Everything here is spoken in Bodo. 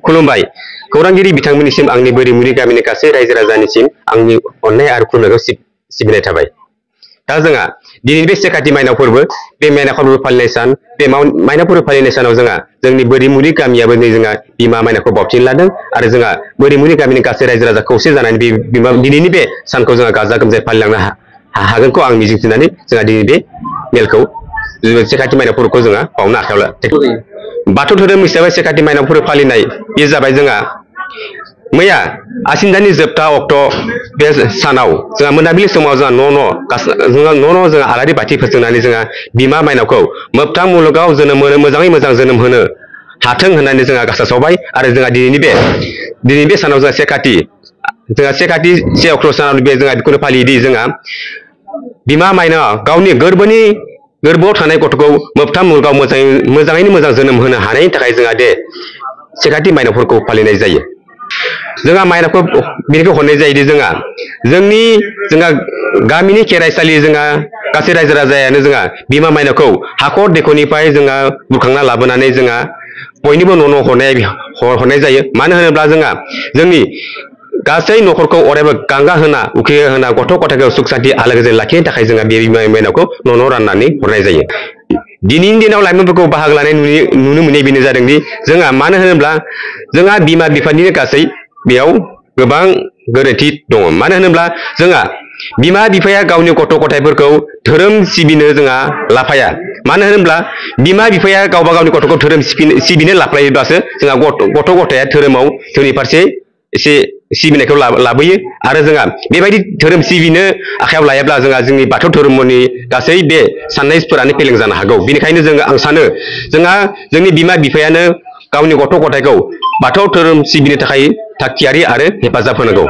खुलुमबाय खौरांगिरि बिथांमोननिसिम आंनि बोरिमुरि गामिनि गासै रायजो राजानिसिम आंनि अननाय आरो खुलुमनायखौ सिबिनाय थाबाय। दा जोंहा दिनै बे सेकाति माइनाव फोरबो बे माइनाव फोरबो फालिनाय सान बे माइनाव फोरबो फालिनाय सानाव जोंहा जोंनि बोरिमुरि गामियाबो नै जोंहा बिमा माइनावखौ बावथिना लादों आरो जोंहा बोरिमुरि गामिनि गासै रायजो राजा खौसे जानानै दिनैनि बे सानखौ जोंहा गाजा गोमजायै फालिलांनो हागोनखौ आं मिजिंथिनानै जोंहा दिनै बे मेलखौ सेकाति माइनाव फोरबोखौ जोंहा बावनो आखायाव लादों। बाथौ धोरोम हिसाबै सेकाति माइनाव फोरबो फालिनाय बे जाबाय जोंहा मैया आसिन दाननि जोबथा अक्ट' बे सानाव जोंहा मोनाबिलि समाव जोंहा न' न' जोंहा आलारि बाथि फोजोंनानै जोंहा बिमा माइनावखौ मोगथां मुलुगाव जोनोम होनो मोजाङै मोजां जोनोम होनो हाथों होननानै जोंहा गासा सावबाय आरो जोंहा दिनैनि बे सानाव जोंहा सेकाति 1 अक्ट' सानाव बे जोंहा बेखौनो फालियोदि जोंहा बिमा माइनावआ गावनि गोरबोआव थानाय गथ'खौ मोगथां मुलुगाव मोजाङैनो मोजां जोनोम होनो हानायनि थाखाय जोंहा सेकाति माइनावफोरखौ फालिनाय जायो। जोंहा माइनावखौ बेनिखौ हरनाय जायोदि जोंहा गामिनि खेराइसालि जोंहा गासै रायजो राजायानो जोंहा बिमा माइनावखौ हाखर दैखरनिफ्राय जोंहा बुरखांना लाबोनानै जोंहा बयनिबो न' न' हरनाय जायो। मानो होनोब्ला जोंहा जोंनि गासै न'खरखौ अरायबो गांगा होना उखैगा होना गथ' गथायखौ सुख सान्ति आलो गोजोन लाखिनो थाखाय जोंहा बे बिमा माइनावखौ न' न' राननानै हरनाय जायो। दिनैनि दिनाव लाइमोनफोरखौ बाहागो लानाय नुनो मोननाय बेनो जादोंदि जोंहा मानो होनोब्ला जोंहा बिमा बिफानिनो गासै बेयाव गोबां गोरोन्थि दङ। मानो होनोब्ला जोंहा बिमा बिफाया गावनि गथ' गथायफोरखौ धोरोम सिबिनो जोंहा लाफाया। मानो होनोब्ला बिमा बिफाया गावबा गावनि गथ'खौ धोरोम सिबिनो लाफ्लायोब्लासो जोंहा गथ' गथाया धोरोमनि फारसे एसे सिबिनायखौ लाबोयो आरो जोंहा बेबायदि धोरोम सिबिनो आखायाव लायाब्ला जोंनि बाथौ धोरोमनि गासै बे साननायफोरानो फेलें जानो हागौ। बेनिखायनो आं सानो जोंनि बिमा बिफायानो गावनि गथ' गथायखौ बाथौ धोरोम सिबिनो थाखाय थाग थियारि आरो हेफाजाब होनांगौ।